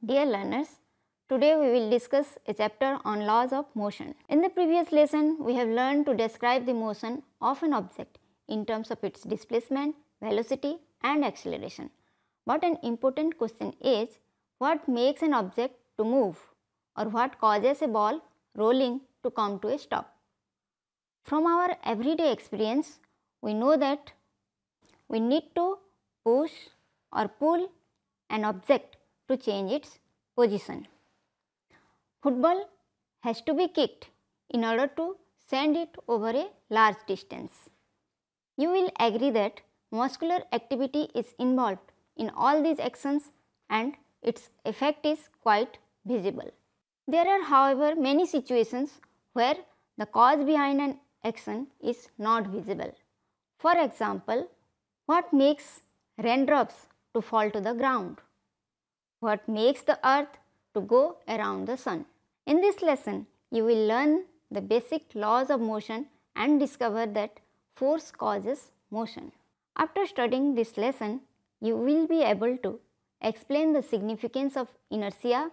Dear learners, today we will discuss a chapter on laws of motion. In the previous lesson, we have learned to describe the motion of an object in terms of its displacement, velocity and acceleration. But an important question is, what makes an object to move, or what causes a ball rolling to come to a stop? From our everyday experience, we know that we need to push or pull an object to change its position. Football has to be kicked in order to send it over a large distance. You will agree that muscular activity is involved in all these actions and its effect is quite visible. There are, however, many situations where the cause behind an action is not visible. For example, what makes raindrops to fall to the ground? What makes the earth to go around the sun? In this lesson, you will learn the basic laws of motion and discover that force causes motion. After studying this lesson, you will be able to explain the significance of inertia,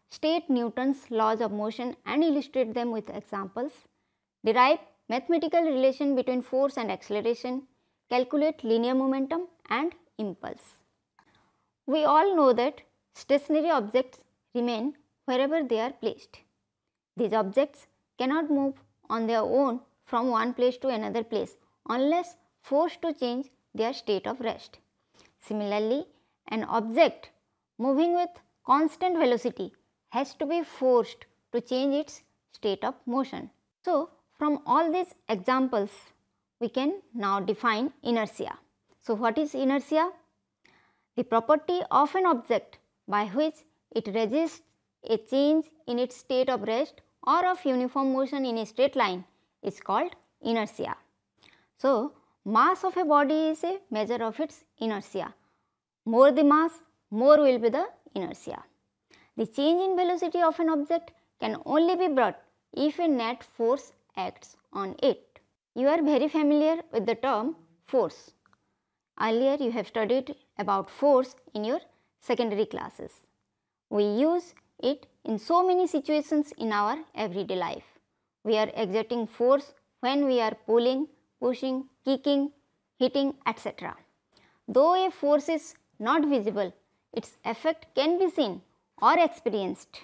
state Newton's laws of motion and illustrate them with examples, derive mathematical relation between force and acceleration, calculate linear momentum and impulse. We all know that stationary objects remain wherever they are placed. These objects cannot move on their own from one place to another place unless forced to change their state of rest. Similarly, an object moving with constant velocity has to be forced to change its state of motion. So, from all these examples, we can now define inertia. So, what is inertia? The property of an object by which it resists a change in its state of rest or of uniform motion in a straight line is called inertia. So, mass of a body is a measure of its inertia. More the mass, more will be the inertia. The change in velocity of an object can only be brought if a net force acts on it. You are very familiar with the term force. Earlier you have studied about force in your secondary classes. We use it in so many situations in our everyday life. We are exerting force when we are pulling, pushing, kicking, hitting, etc. Though a force is not visible, its effect can be seen or experienced.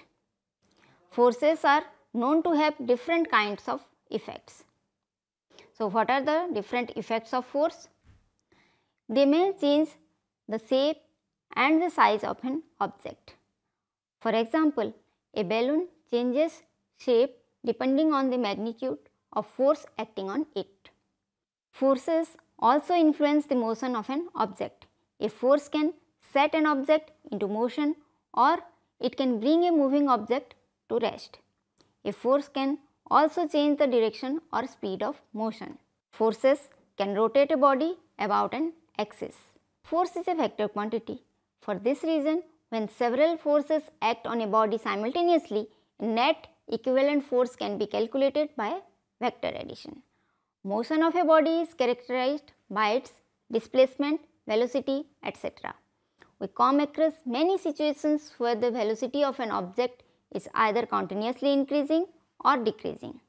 Forces are known to have different kinds of effects. So, what are the different effects of force? They may change the shape and the size of an object. For example, a balloon changes shape depending on the magnitude of force acting on it. Forces also influence the motion of an object. A force can set an object into motion or it can bring a moving object to rest. A force can also change the direction or speed of motion. Forces can rotate a body about an axis. Force is a vector quantity. For this reason, when several forces act on a body simultaneously, a net equivalent force can be calculated by vector addition. Motion of a body is characterized by its displacement, velocity, etc. We come across many situations where the velocity of an object is either continuously increasing or decreasing.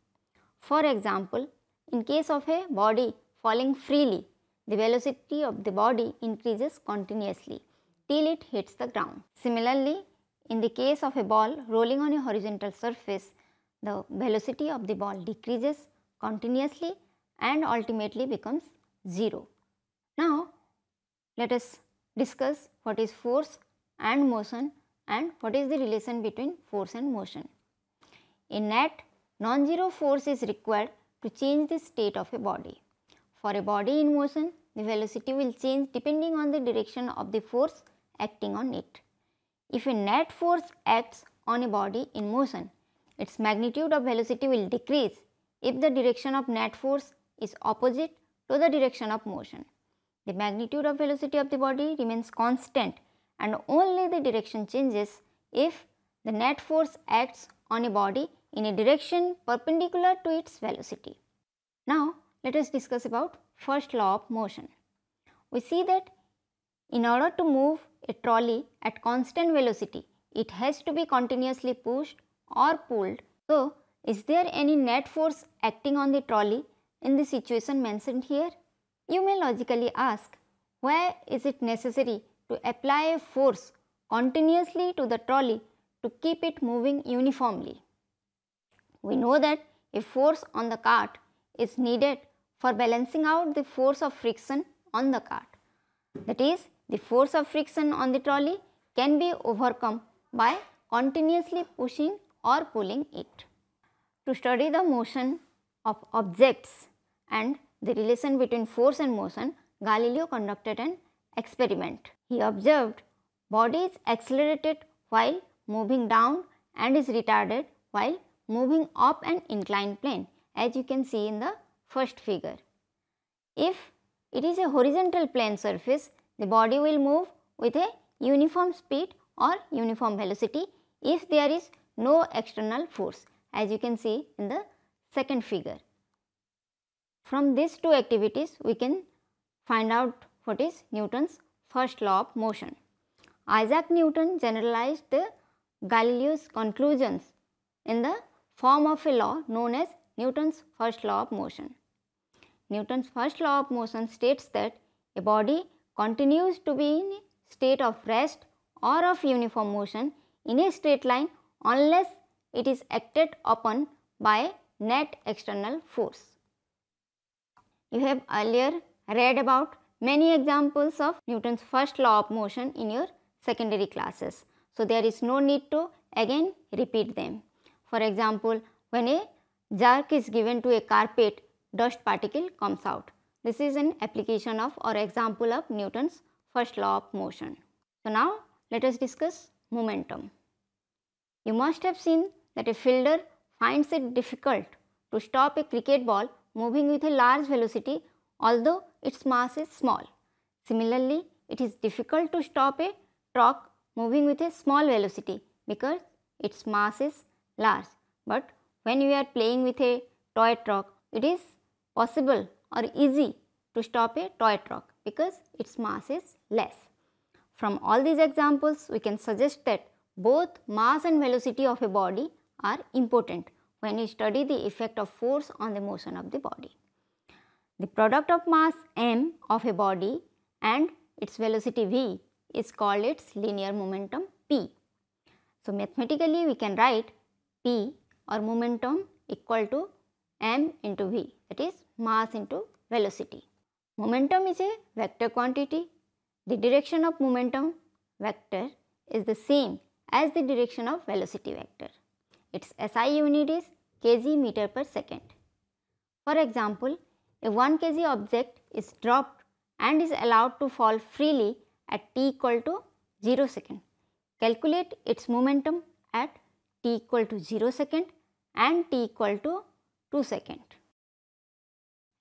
For example, in case of a body falling freely, the velocity of the body increases continuously till it hits the ground. Similarly, in the case of a ball rolling on a horizontal surface, the velocity of the ball decreases continuously and ultimately becomes 0. Now, let us discuss what is force and motion and what is the relation between force and motion. A net non-zero force is required to change the state of a body. For a body in motion, the velocity will change depending on the direction of the force acting on it. If a net force acts on a body in motion, its magnitude of velocity will decrease if the direction of net force is opposite to the direction of motion. The magnitude of velocity of the body remains constant and only the direction changes if the net force acts on a body in a direction perpendicular to its velocity. Now, let us discuss about first law of motion. We see that in order to move a trolley at constant velocity, it has to be continuously pushed or pulled. So, is there any net force acting on the trolley in the situation mentioned here? You may logically ask, why is it necessary to apply a force continuously to the trolley to keep it moving uniformly? We know that a force on the cart is needed for balancing out the force of friction on the cart. That is, the force of friction on the trolley can be overcome by continuously pushing or pulling it. To study the motion of objects and the relation between force and motion, Galileo conducted an experiment. He observed body is accelerated while moving down and is retarded while moving up an inclined plane, as you can see in the first figure. If it is a horizontal plane surface, the body will move with a uniform speed or uniform velocity if there is no external force, as you can see in the second figure. From these two activities, we can find out what is Newton's first law of motion. Isaac Newton generalized Galileo's conclusions in the form of a law known as Newton's first law of motion. Newton's first law of motion states that a body continues to be in a state of rest or of uniform motion in a straight line unless it is acted upon by net external force. You have earlier read about many examples of Newton's first law of motion in your secondary classes. So, there is no need to again repeat them. For example, when a jerk is given to a carpet, dust particle comes out. This is an application of or example of Newton's first law of motion. So, now let us discuss momentum. You must have seen that a fielder finds it difficult to stop a cricket ball moving with a large velocity although its mass is small. Similarly, it is difficult to stop a truck moving with a small velocity because its mass is large. But when you are playing with a toy truck, it is possible or easy to stop a toy truck because its mass is less. From all these examples, we can suggest that both mass and velocity of a body are important when you study the effect of force on the motion of the body. The product of mass m of a body and its velocity v is called its linear momentum p. So, mathematically we can write p or momentum equal to m into v, that is mass into velocity. Momentum is a vector quantity. The direction of momentum vector is the same as the direction of velocity vector. Its SI unit is kg meter per second. For example, a 1 kg object is dropped and is allowed to fall freely at t equal to 0 second. Calculate its momentum at t equal to 0 second and t equal to 2 second.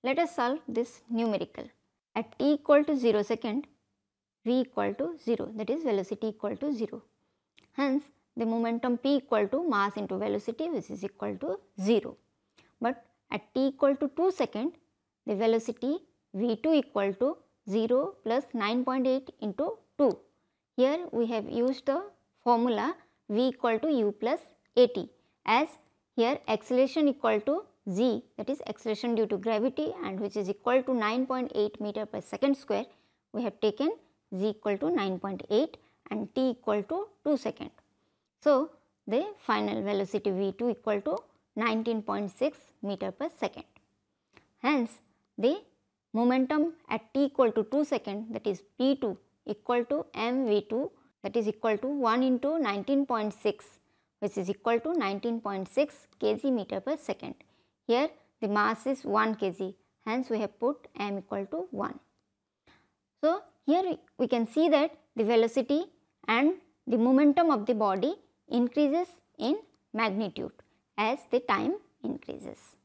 Let us solve this numerical. At t equal to 0 second, v equal to 0, that is velocity equal to 0. Hence, the momentum p equal to mass into velocity, which is equal to 0. But at t equal to 2 second, the velocity v2 equal to 0 plus 9.8 into 2. Here we have used the formula v equal to u plus at, as here acceleration equal to g, that is acceleration due to gravity, and which is equal to 9.8 meter per second square. We have taken g equal to 9.8 and t equal to 2 second. So, the final velocity v2 equal to 19.6 meter per second. Hence, the momentum at t equal to 2 second, that is p2 equal to mv2, that is equal to 1 into 19.6, which is equal to 19.6 kg meter per second. Here the mass is 1 kg, hence we have put m equal to 1. So, here we can see that the velocity and the momentum of the body increases in magnitude as the time increases.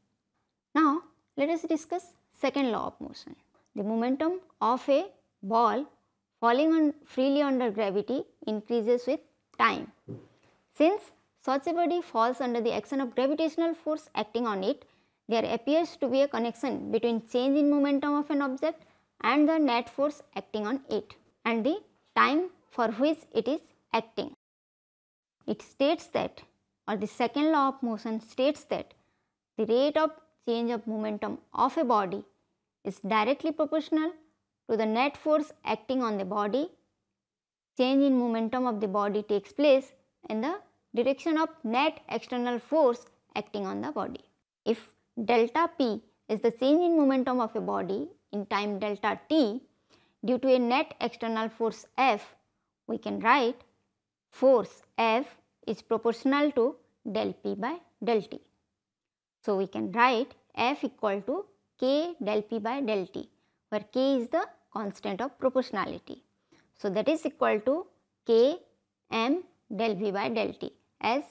Now, let us discuss second law of motion. The momentum of a ball falling freely under gravity increases with time. Since such a body falls under the action of gravitational force acting on it, there appears to be a connection between change in momentum of an object and the net force acting on it and the time for which it is acting. it states that, or the second law of motion states that the rate of change of momentum of a body is directly proportional to the net force acting on the body. Change in momentum of the body takes place in the direction of net external force acting on the body. If delta p is the change in momentum of a body in time delta t due to a net external force F, we can write force F is proportional to del p by del t. So, we can write F equal to k del p by del t, where k is the constant of proportionality. So, that is equal to k m del v by del t, as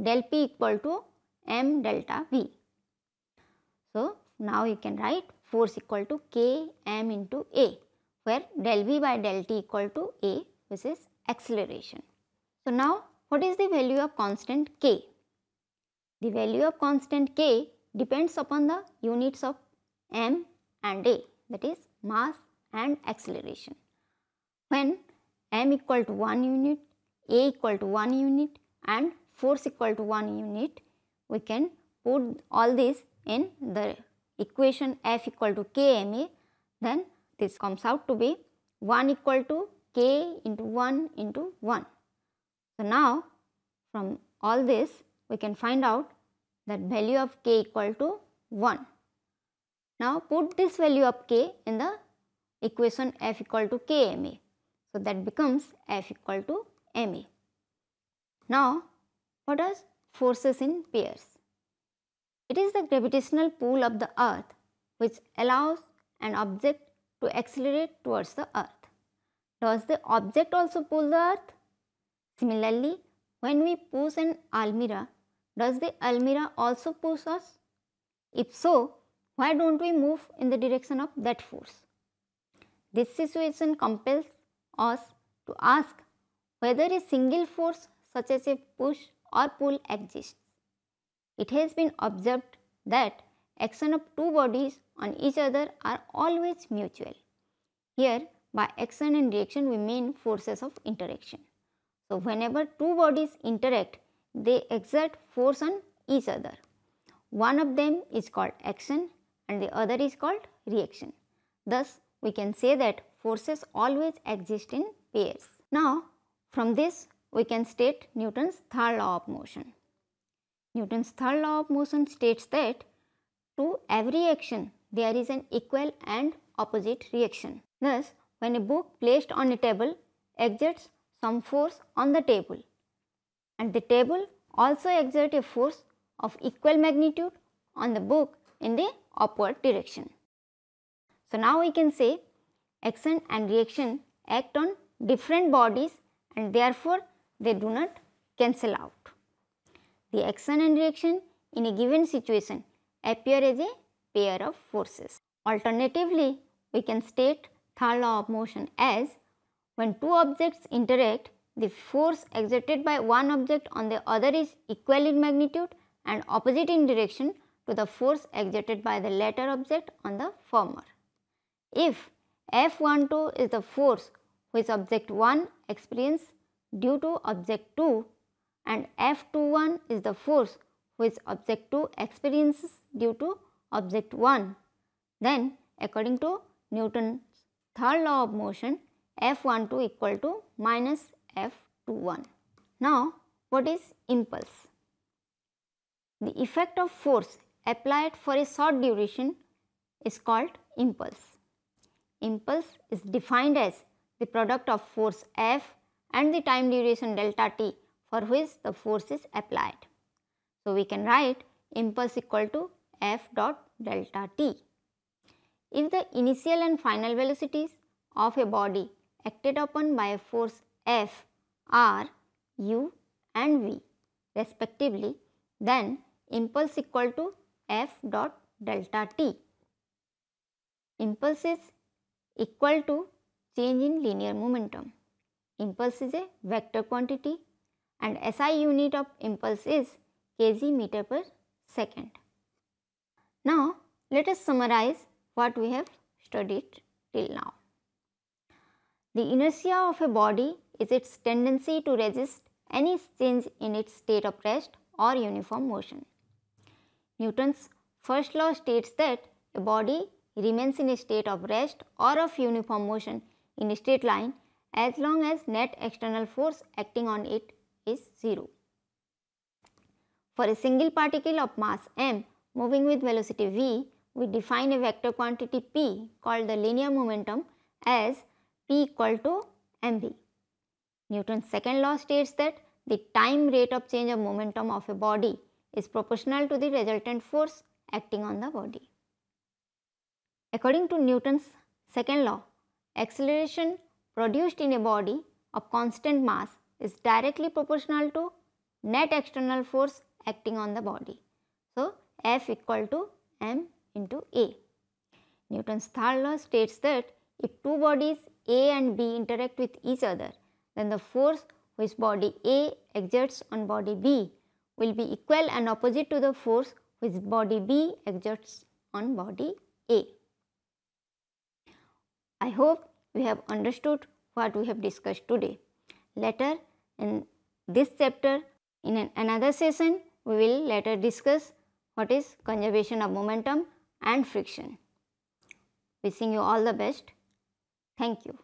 del p equal to m delta v. So, now you can write force equal to k m into a, where del v by del t equal to a, which is acceleration. So, now what is the value of constant k? The value of constant k depends upon the units of m and a, that is mass and acceleration. When m equal to 1 unit, a equal to 1 unit and force equal to 1 unit, we can put all this in the equation F equal to kma, then this comes out to be 1 equal to k into 1 into 1. So, now from all this we can find out that value of k equal to 1. Now, put this value of k in the equation F equal to kma. So, that becomes F equal to ma. Now, what are forces in pairs? It is the gravitational pull of the earth which allows an object to accelerate towards the earth. Does the object also pull the earth? Similarly, when we push an almirah, does the almirah also push us? If so, why don't we move in the direction of that force? This situation compels us to ask whether a single force such as a push or pull exists. It has been observed that action of two bodies on each other are always mutual. Here, by action and reaction we mean forces of interaction. So, whenever two bodies interact, they exert force on each other. One of them is called action and the other is called reaction. Thus, we can say that forces always exist in pairs. Now, from this we can state Newton's third law of motion. Newton's third law of motion states that to every action there is an equal and opposite reaction. Thus, when a book placed on a table exerts some force on the table and the table also exerts a force of equal magnitude on the book in the upward direction. So, now we can say action and reaction act on different bodies and therefore they do not cancel out. The action and reaction in a given situation appear as a pair of forces. Alternatively, we can state third law of motion as when two objects interact, the force exerted by one object on the other is equal in magnitude and opposite in direction to the force exerted by the latter object on the former. If F12 is the force which object 1 experiences due to object 2 and F21 is the force which object 2 experiences due to object 1, then according to Newton's third law of motion, F12 equal to minus F21. Now, what is impulse? The effect of force applied for a short duration is called impulse. Impulse is defined as the product of force F and the time duration delta t for which the force is applied. So, we can write impulse equal to F dot delta t. If the initial and final velocities of a body acted upon by a force F are u and v respectively, then impulse equal to F dot delta t. Impulse is equal to change in linear momentum. Impulse is a vector quantity and SI unit of impulse is kg meter per second. Now, let us summarize what we have studied till now. The inertia of a body is its tendency to resist any change in its state of rest or uniform motion. Newton's first law states that a body remains in a state of rest or of uniform motion in a straight line as long as net external force acting on it is 0. For a single particle of mass m moving with velocity v, we define a vector quantity p called the linear momentum as p equal to mv. Newton's second law states that the time rate of change of momentum of a body is proportional to the resultant force acting on the body. According to Newton's second law, acceleration produced in a body of constant mass is directly proportional to net external force acting on the body. So, F equal to m into A. Newton's third law states that if two bodies A and B interact with each other, then the force which body A exerts on body B will be equal and opposite to the force which body B exerts on body A. I hope you have understood what we have discussed today. Later in this chapter, in another session, we will later discuss what is conservation of momentum and friction. Wishing you all the best. Thank you.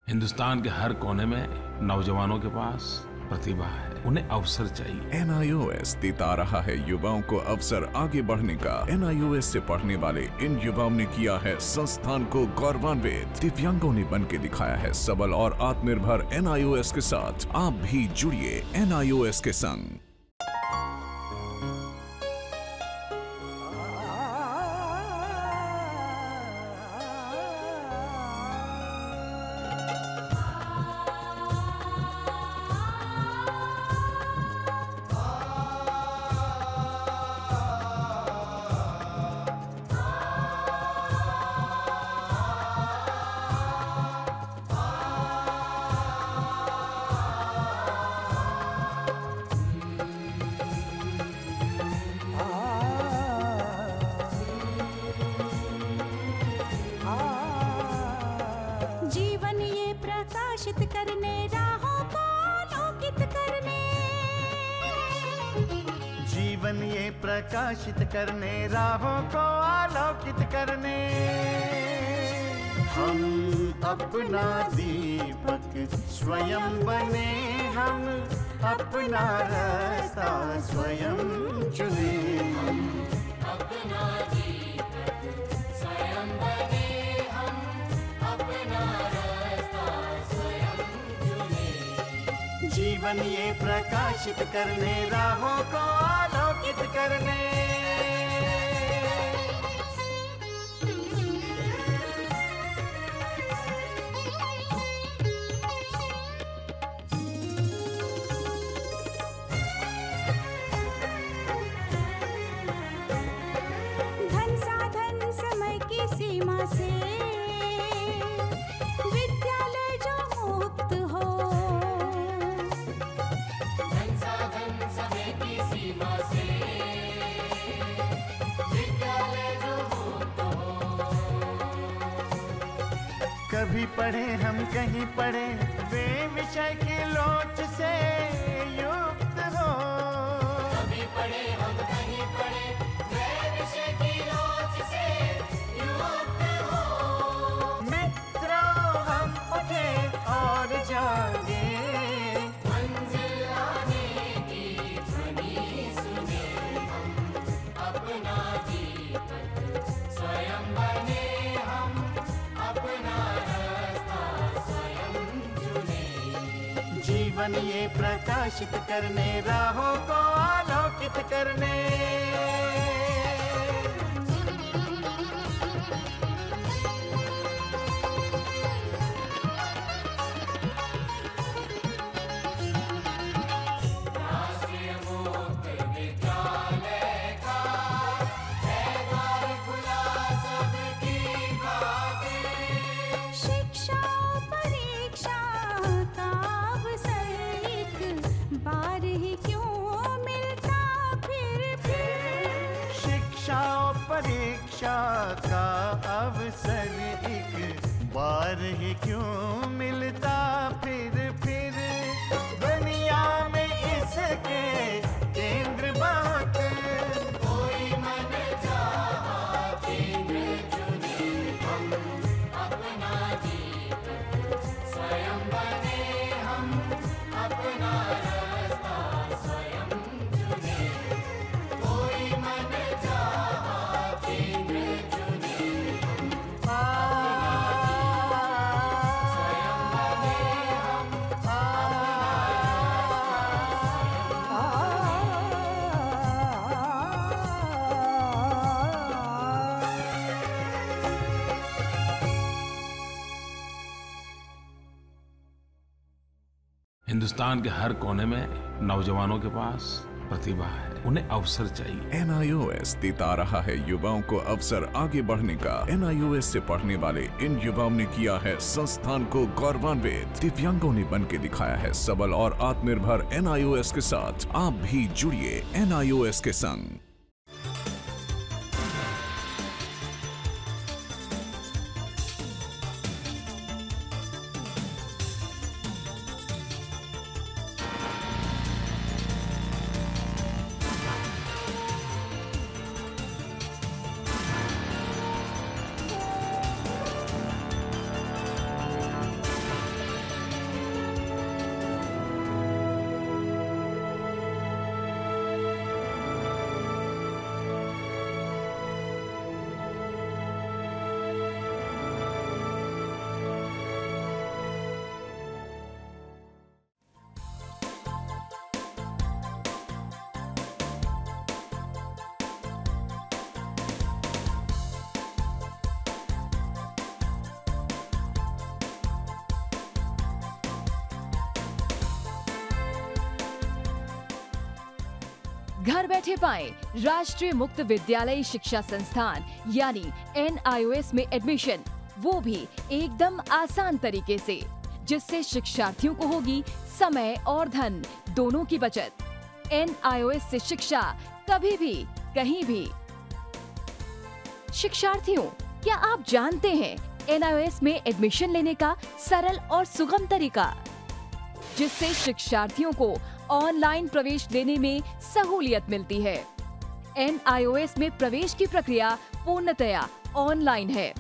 Hindustan के हर कोने में नौजवानों के पास प्रतिभा है, उन्हें अवसर चाहिए। NIOS देता रहा है युवाओं को अवसर आगे बढ़ने का। NIOS से पढ़ने वाले इन युवाओं ने किया है संस्थान को गौरवान्वित। दिव्यांगों ने बन के दिखाया है सबल और आत्मनिर्भर। NIOS के साथ आप भी जुड़िए NIOS के संग। जीवन ये प्रकाशित करने, राहों को आलोकित करने, हम अपना दीपक स्वयं बने, हम अपना रास्ता स्वयं चुने। अपना दीपक स्वयं बने, हम अपना रास्ता स्वयं चुने। जीवन ये प्रकाशित करने, राहों को आलोकित करने। धन साधन समय की सीमा से विद्यालय जो मुक्त हो, धन साधन समय की सीमा से विद्यालय जो मुक्त हो। कभी पढ़े हम कहीं पढ़े, वे विषय की लोच से युक्त हो। कभी पढ़े हम कहीं पढ़े, वे विषय की लोच से युक्त हो। मित्रों हम उठे और जागे, मंजिल आने की ध्वनि सुने। हम अपना दीपक स्वयं बने, हम अपना रास्ता स्वयं चुने। जीवन ये प्रकाशित करने, राहों को आलोकित करने। राष्ट्रीय मुक्त विद्यालय का है द्वार खुला सबकी खातिर। शिक्षा परीक्षा का अवसर एक बार ही क्यों मिलता फिर। शिक्षा और परीक्षा का अवसर एक बार ही क्यों मिलता फिर हिंदुस्तान के हर कोने में नौजवानों के पास प्रतिभा है, उन्हें अवसर चाहिए। NIOS देता रहा है युवाओं को अवसर आगे बढ़ने का। NIOS से पढ़ने वाले इन युवाओं ने किया है संस्थान को गौरवान्वित। दिव्यांगों ने बन के दिखाया है सबल और आत्मनिर्भर। NIOS के साथ आप भी जुड़िए NIOS के संग। घर बैठे पाएं राष्ट्रीय मुक्त विद्यालय शिक्षा संस्थान यानी NIOS में एडमिशन, वो भी एकदम आसान तरीके से, जिससे शिक्षार्थियों को होगी समय और धन दोनों की बचत। NIOS से शिक्षा कभी भी कहीं भी। शिक्षार्थियों, क्या आप जानते हैं NIOS में एडमिशन लेने का सरल और सुगम तरीका, जिससे शिक्षार्थियों को ऑनलाइन प्रवेश लेने में सहूलियत मिलती है। NIOS में प्रवेश की प्रक्रिया पूर्णतया ऑनलाइन है।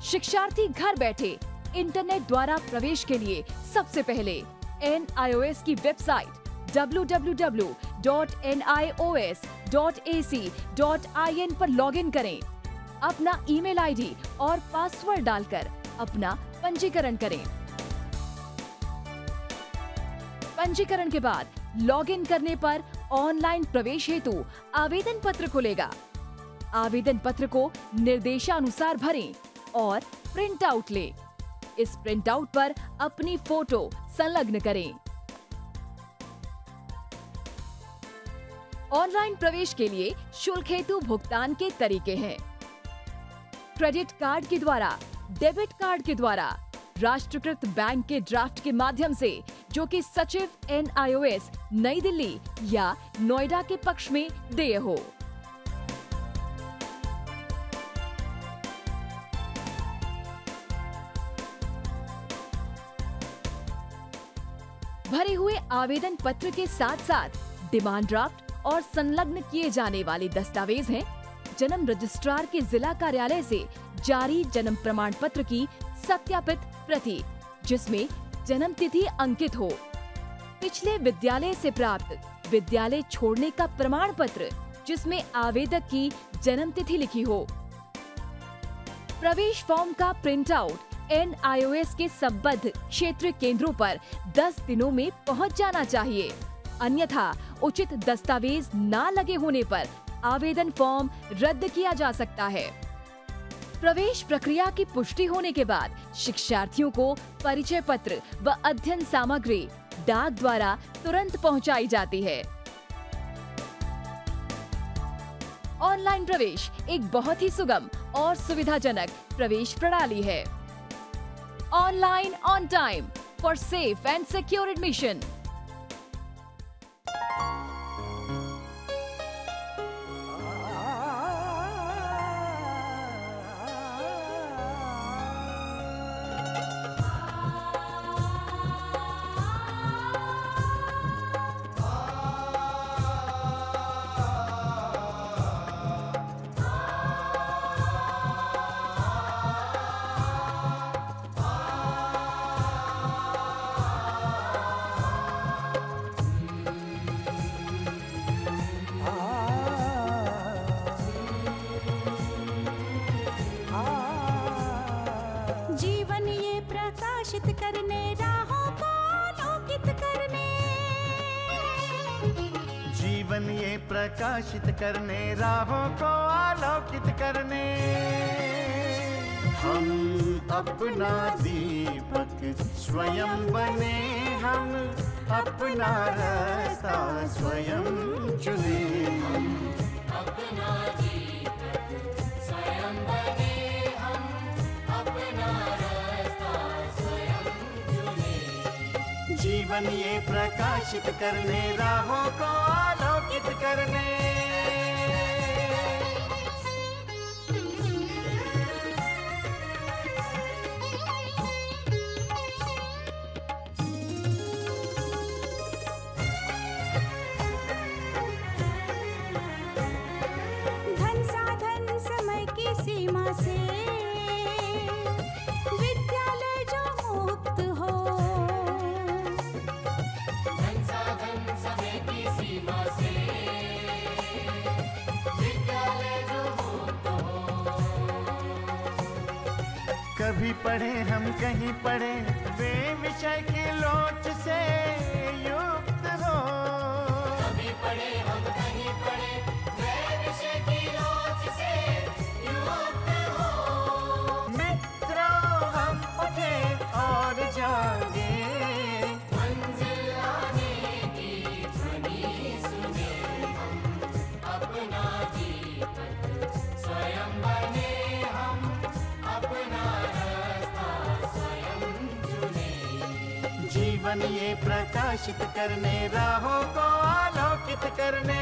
शिक्षार्थी घर बैठे इंटरनेट द्वारा प्रवेश के लिए सबसे पहले NIOS की वेबसाइट www.nios.ac.in पर लॉगिन करें। अपना ईमेल आईडी और पासवर्ड डालकर अपना पंजीकरण करें। पंजीकरण के बाद लॉगिन करने पर ऑनलाइन प्रवेश हेतु आवेदन पत्र खुलेगा। आवेदन पत्र को निर्देशानुसार भरें और प्रिंट आउट लें। इस प्रिंट आउट पर अपनी फोटो संलग्न करें। ऑनलाइन प्रवेश के लिए शुल्क हेतु भुगतान के तरीके हैं: क्रेडिट कार्ड के द्वारा, डेबिट कार्ड के द्वारा, राष्ट्रीयकृत बैंक के ड्राफ्ट के माध्यम से, जो कि सचिव NIOS नई दिल्ली या नोएडा के पक्ष में देय हो। भरे हुए आवेदन पत्र के साथ साथ डिमांड ड्राफ्ट और संलग्न किए जाने वाले दस्तावेज हैं: जन्म रजिस्ट्रार के जिला कार्यालय से जारी जन्म प्रमाण पत्र की सत्यापित प्रति, जिसमें जन्म तिथि अंकित हो, पिछले विद्यालय से प्राप्त विद्यालय छोड़ने का प्रमाण पत्र, जिसमें आवेदक की जन्म तिथि लिखी हो। प्रवेश फॉर्म का प्रिंट आउट NIOS के संबद्ध क्षेत्रीय केंद्रों पर 10 दिनों में पहुंच जाना चाहिए, अन्यथा उचित दस्तावेज न लगे होने पर आवेदन फॉर्म रद्द किया जा सकता है। प्रवेश प्रक्रिया की पुष्टि होने के बाद शिक्षार्थियों को परिचय पत्र व अध्ययन सामग्री डाक द्वारा तुरंत पहुंचाई जाती है। ऑनलाइन प्रवेश एक बहुत ही सुगम और सुविधाजनक प्रवेश प्रणाली है। Online on time for safe and secure admission. जीवन ये प्रकाशित करने, राहों को आलोकित करने। जीवन ये प्रकाशित करने, राहों को आलोकित करने। हम अपना दीपक स्वयं बने, हम अपना रास्ता स्वयं चुने। अपना जीवन स्वयं बने, हम अपना रास्ता स्वयं चुने। जीवन ये प्रकाशित करने, राहों को आलोकित करने। धन साधन समय की सीमा से विद्यालय जो मुक्त हो, धन साधन समय की सीमा से विद्यालय जो मुक्त हो। कभी पढ़े हम कहीं पढ़े, वे विषय की लोच से युक्त हो। कभी पढ़े हम कहीं पढ़े, वे विषय की लोच से युक्त हो। मित्रों हम उठे और जागे, मंजिल आने की ध्वनि सुने। हम अपना जीवन स्वयं बने, हम अपना रास्ता स्वयं चुने। जीवन ये प्रकाशित करने, राहों को आलोकित करने।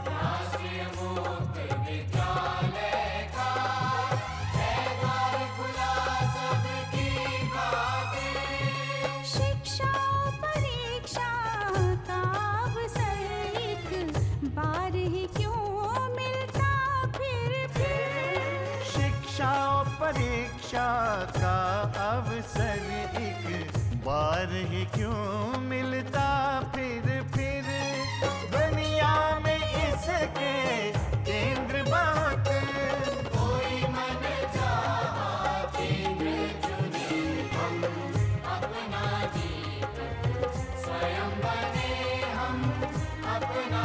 राष्ट्रीय मुक्त विद्यालय का है द्वार खुला सबकी खातिर। शिक्षा परीक्षा का अवसर एक बार ही क्यों मिलता फिर। शिक्षा और परीक्षा का अवसर एक बार ही क्यों मिलता फिर। दुनिया में इसके केंद्र बहुत, कोई मन चाहा केंद्र चुने। हम अपना जीवन स्वयं बने, हम अपना